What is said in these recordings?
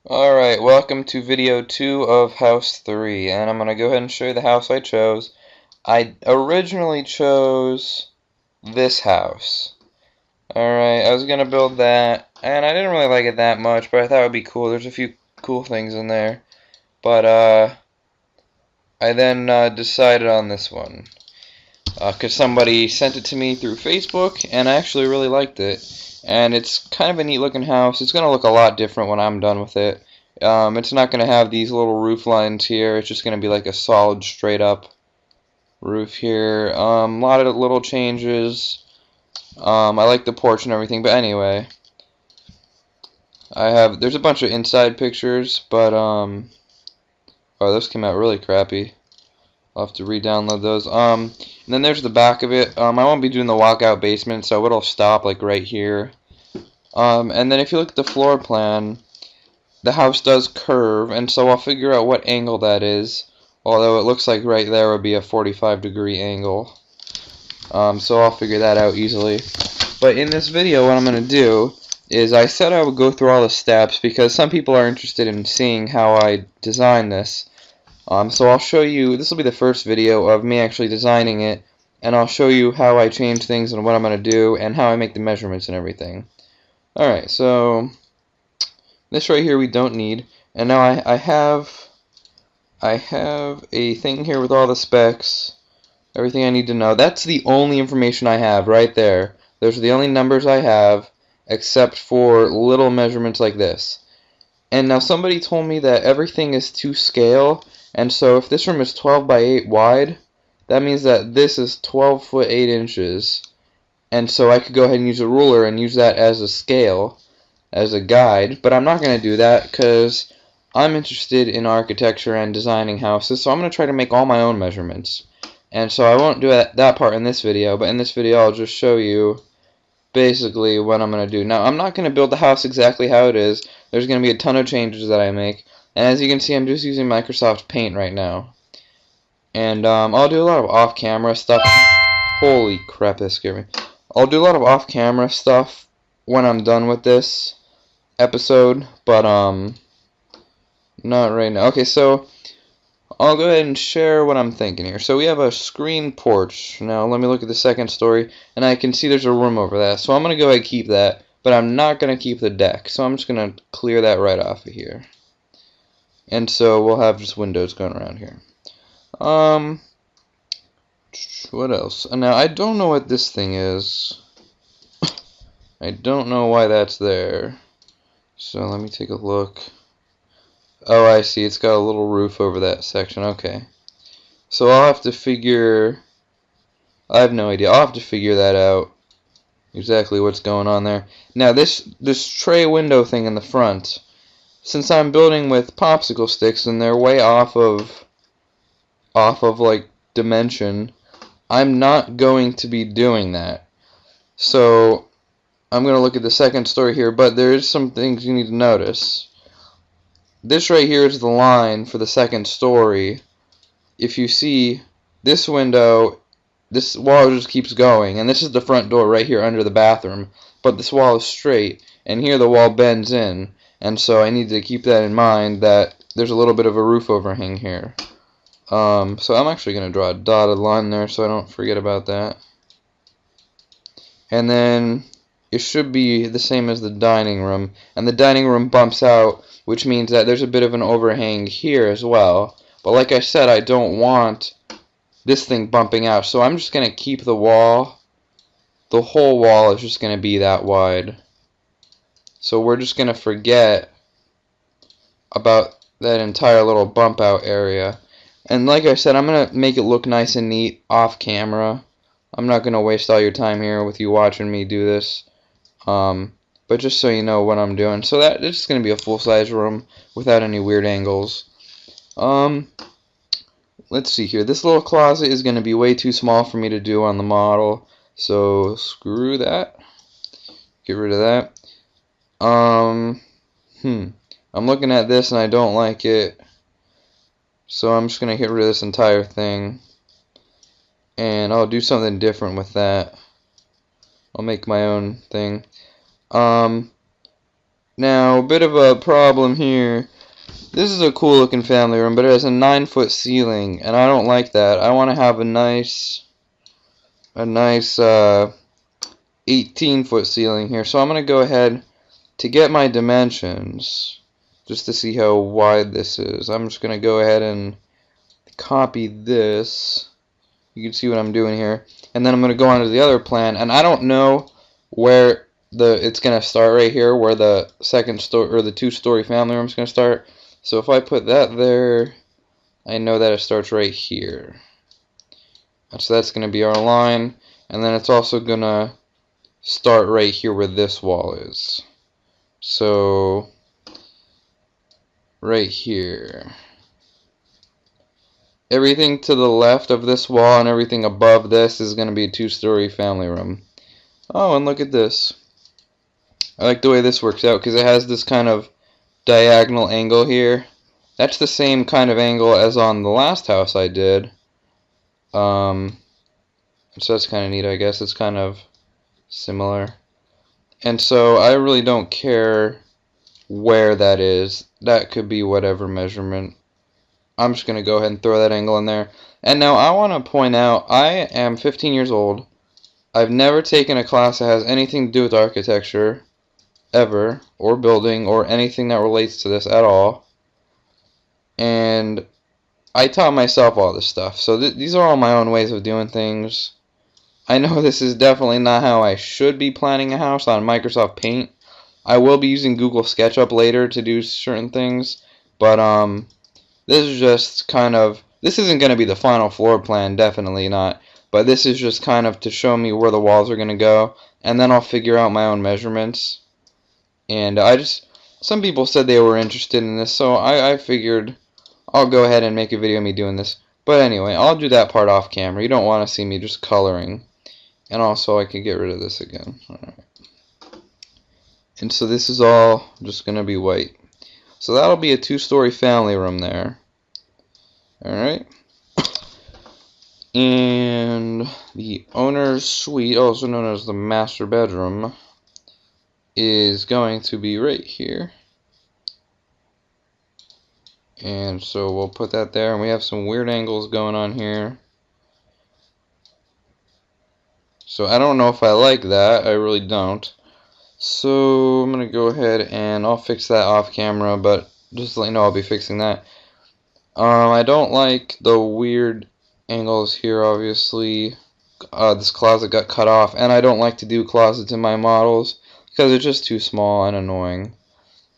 Alright, welcome to video 2 of House 3, and I'm going to go ahead and show you the house I chose. I originally chose this house. Alright, I was going to build that, and I didn't really like it that much, but I thought it would be cool. There's a few cool things in there. But, I then decided on this one. Because somebody sent it to me through Facebook, and I actually really liked it. And it's kind of a neat looking house. It's going to look a lot different when I'm done with it. It's not going to have these little roof lines here. It's just going to be like a solid straight up roof here. A lot of little changes. I like the porch and everything, but anyway. There's a bunch of inside pictures, but oh, those came out really crappy. I'll have to re-download those. And then there's the back of it. I won't be doing the walkout basement, so it'll stop like right here. And then if you look at the floor plan, the house does curve, and so I'll figure out what angle that is. Although it looks like right there would be a 45-degree angle. So I'll figure that out easily. But in this video, what I'm going to do is I said I would go through all the steps because some people are interested in seeing how I design this. So I'll show you, this will be the first video of me actually designing it, and I'll show you how I change things and what I'm going to do, and how I make the measurements and everything. Alright, so this right here we don't need, and now I have a thing here with all the specs, everything I need to know. That's the only information I have right there. Those are the only numbers I have, except for little measurements like this. And now somebody told me that everything is to scale, and so if this room is 12 by 8 wide, that means that this is 12 foot 8 inches. And so I could go ahead and use a ruler and use that as a scale, as a guide, but I'm not going to do that because I'm interested in architecture and designing houses, so I'm going to try to make all my own measurements. And so I won't do that part in this video, but in this video I'll just show you basically what I'm going to do. Now, I'm not going to build the house exactly how it is. There's going to be a ton of changes that I make. And as you can see, I'm just using Microsoft Paint right now. And I'll do a lot of off-camera stuff. Holy crap, that scared me. I'll do a lot of off-camera stuff when I'm done with this episode, but not right now. Okay, so I'll go ahead and share what I'm thinking here. So we have a screen porch. Now let me look at the second story, and I can see there's a room over that. So I'm going to go ahead and keep that, but I'm not going to keep the deck. So I'm just going to clear that right off of here. And so we'll have just windows going around here. What else? Now I don't know what this thing is. I don't know why that's there. So let me take a look. Oh, I see. It's got a little roof over that section. Okay. So I'll have to figure... I have no idea. I'll have to figure that out. Exactly what's going on there. Now this tray window thing in the front, since I'm building with popsicle sticks and they're way off of like dimension, I'm not going to be doing that. So I'm going to look at the second story here, but there is some things you need to notice. This right here is the line for the second story. If you see this window, this wall just keeps going, and this is the front door right here under the bathroom, but this wall is straight, and here the wall bends in, and so I need to keep that in mind that there's a little bit of a roof overhang here. So I'm actually going to draw a dotted line there so I don't forget about that. And then it should be the same as the dining room, and the dining room bumps out, which means that there's a bit of an overhang here as well. But like I said, I don't want this thing bumping out, so I'm just going to keep the wall. The whole wall is just going to be that wide. So we're just going to forget about that entire little bump out area. And like I said, I'm going to make it look nice and neat off camera. I'm not going to waste all your time here with you watching me do this. But just so you know what I'm doing. So that it's going to be a full-size room without any weird angles. Let's see here. This little closet is going to be way too small for me to do on the model. So screw that. Get rid of that. I'm looking at this and I don't like it. So I'm just going to get rid of this entire thing. And I'll do something different with that. I'll make my own thing. Now, a bit of a problem here. This is a cool looking family room, but it has a 9-foot ceiling, and I don't like that. I want to have a nice 18-foot ceiling here. So I'm going to go ahead to get my dimensions, just to see how wide this is. I'm just going to go ahead and copy this. You can see what I'm doing here. And then I'm going to go on to the other plan, and I don't know where it's going to start right here, where the second story or the 2-story family room is going to start. So if I put that there, I know that it starts right here. So that's going to be our line, and then it's also going to start right here where this wall is. So right here. Everything to the left of this wall and everything above this is going to be a 2-story family room. Oh, and look at this. I like the way this works out because it has this kind of diagonal angle here. That's the same kind of angle as on the last house I did. So that's kind of neat, I guess. It's kind of similar. And so I really don't care where that is. That could be whatever measurement. I'm just going to go ahead and throw that angle in there. And now I want to point out, I am 15 years old. I've never taken a class that has anything to do with architecture, ever, or building, or anything that relates to this at all. And I taught myself all this stuff. So these are all my own ways of doing things. I know this is definitely not how I should be planning a house on Microsoft Paint. I will be using Google SketchUp later to do certain things, but this is just kind of, this isn't going to be the final floor plan, definitely not, but this is just kind of to show me where the walls are going to go, and then I'll figure out my own measurements. And some people said they were interested in this, so I figured I'll go ahead and make a video of me doing this. But anyway, I'll do that part off camera. You don't want to see me just coloring. And also I can get rid of this again. Alright. And so this is all just going to be white. So that'll be a 2-story family room there. Alright. And the owner's suite, also known as the master bedroom, is going to be right here. And so we'll put that there, and we have some weird angles going on here. So I don't know if I like that, I really don't. So I'm going to go ahead and I'll fix that off camera, but just to let you know I'll be fixing that. I don't like the weird angles here, obviously. This closet got cut off, and I don't like to do closets in my models because it's just too small and annoying.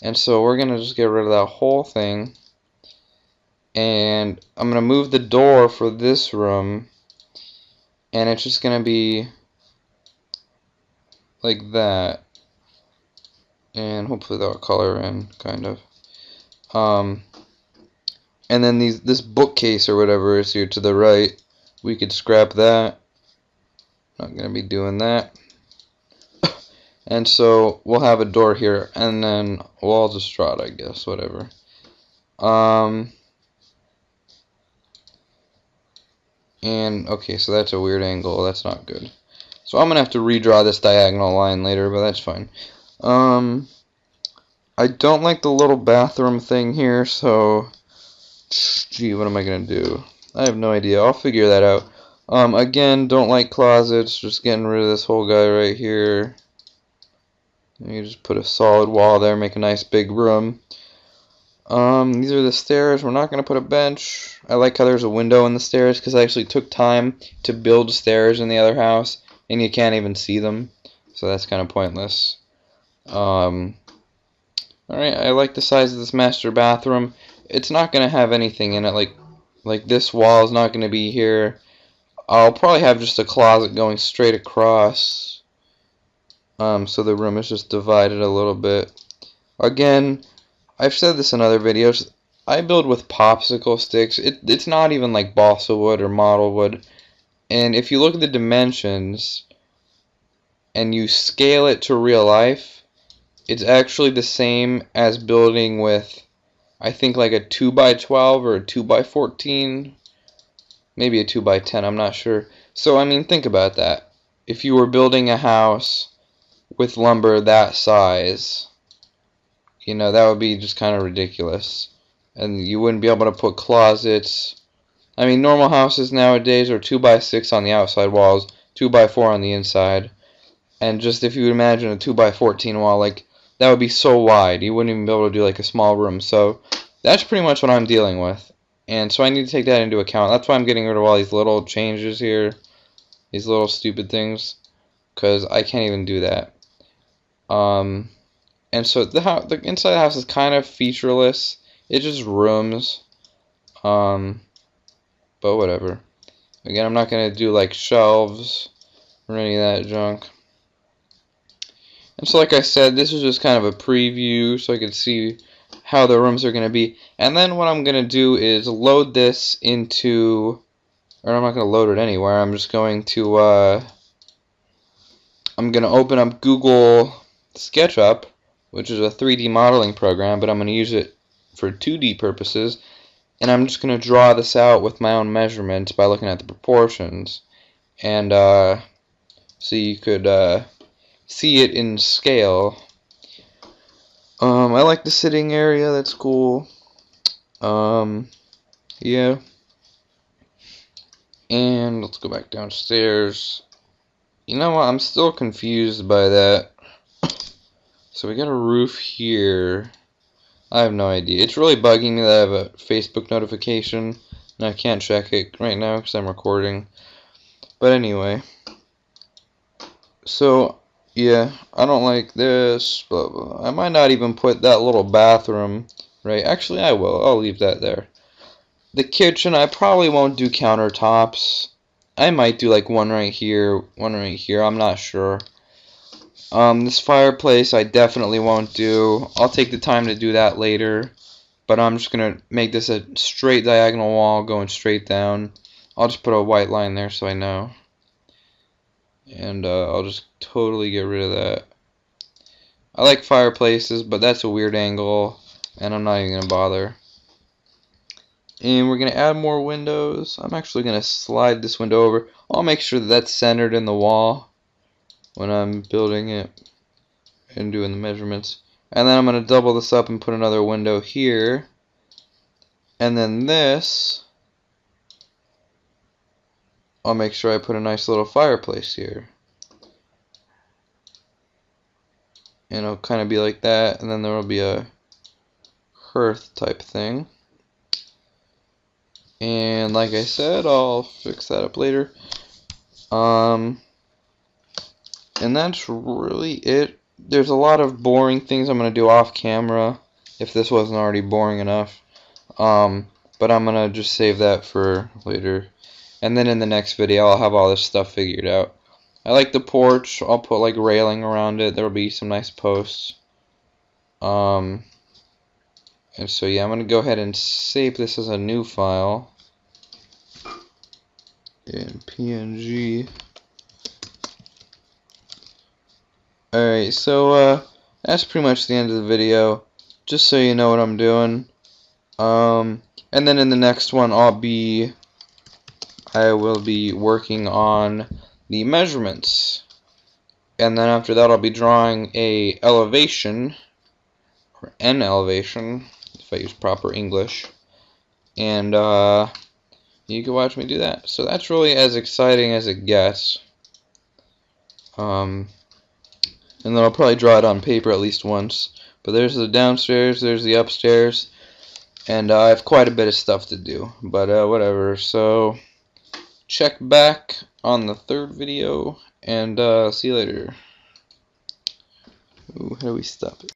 And so we're going to just get rid of that whole thing. And I'm going to move the door for this room, and it's just going to be like that. And hopefully that'll color in, kind of. And then this bookcase or whatever is here to the right, we could scrap that. Not going to be doing that. And so we'll have a door here, and then we'll all just draw it, I guess, whatever. And okay, so that's a weird angle. That's not good. So I'm gonna have to redraw this diagonal line later, but that's fine. I don't like the little bathroom thing here, so gee, what am I gonna do? I have no idea. I'll figure that out. Again, don't like closets. Just getting rid of this whole guy right here. You just put a solid wall there, make a nice big room. These are the stairs. We're not going to put a bench. I like how there's a window in the stairs because I actually took time to build stairs in the other house, and you can't even see them, so that's kind of pointless. Alright, I like the size of this master bathroom. It's not going to have anything in it, like this wall is not going to be here. I'll probably have just a closet going straight across, so the room is just divided a little bit. Again, I've said this in other videos, I build with popsicle sticks. It's not even like balsa wood or model wood. And if you look at the dimensions and you scale it to real life, it's actually the same as building with, I think, like a 2x12 or a 2x14. Maybe a 2x10, I'm not sure. So, I mean, think about that. If you were building a house with lumber that size, you know, that would be just kind of ridiculous. And you wouldn't be able to put closets. I mean, normal houses nowadays are 2x6 on the outside walls, 2x4 on the inside. And just if you would imagine a 2x14 wall, like, that would be so wide. You wouldn't even be able to do like a small room. So that's pretty much what I'm dealing with. And so I need to take that into account. That's why I'm getting rid of all these little changes here. These little stupid things. Because I can't even do that. And so the inside of the house is kind of featureless. It's just rooms. But whatever. Again, I'm not going to do like shelves or any of that junk. And so like I said, this is just kind of a preview so I could see how the rooms are going to be. And then what I'm going to do is load this into, or I'm not going to load it anywhere. I'm just going to, I'm going to open up Google SketchUp, which is a 3D modeling program, but I'm going to use it for 2D purposes. And I'm just going to draw this out with my own measurements by looking at the proportions. And so you could see it in scale. I like the sitting area, that's cool. Yeah. And let's go back downstairs. You know what, I'm still confused by that. So we got a roof here. I have no idea. It's really bugging me that I have a Facebook notification and I can't check it right now because I'm recording. But anyway. So, yeah, I don't like this, blah, blah. I might not even put that little bathroom, right? Actually, I will. I'll leave that there. The kitchen, I probably won't do countertops. I might do like one right here, one right here. I'm not sure. This fireplace, I definitely won't do. I'll take the time to do that later. But I'm just going to make this a straight diagonal wall going straight down. I'll just put a white line there so I know. And I'll just totally get rid of that. I like fireplaces, but that's a weird angle, and I'm not even going to bother. And we're going to add more windows. I'm actually going to slide this window over. I'll make sure that that's centered in the wall when I'm building it and doing the measurements. And then I'm going to double this up and put another window here. And then this, I'll make sure I put a nice little fireplace here. And it'll kind of be like that, and then there will be a hearth type thing. And like I said, I'll fix that up later. And that's really it. There's a lot of boring things I'm going to do off camera, if this wasn't already boring enough. But I'm going to just save that for later. And then in the next video, I'll have all this stuff figured out. I like the porch. I'll put like railing around it. There'll be some nice posts. And so yeah, I'm going to go ahead and save this as a new file in PNG. Alright, so that's pretty much the end of the video. Just so you know what I'm doing. And then in the next one, I will be working on the measurements. And then after that, I'll be drawing a elevation, or an elevation, if I use proper English. And you can watch me do that. So that's really as exciting as it gets. And then I'll probably draw it on paper at least once. But there's the downstairs, there's the upstairs, and I have quite a bit of stuff to do. But whatever. So check back on the third video, and see you later. Ooh, how do we stop it?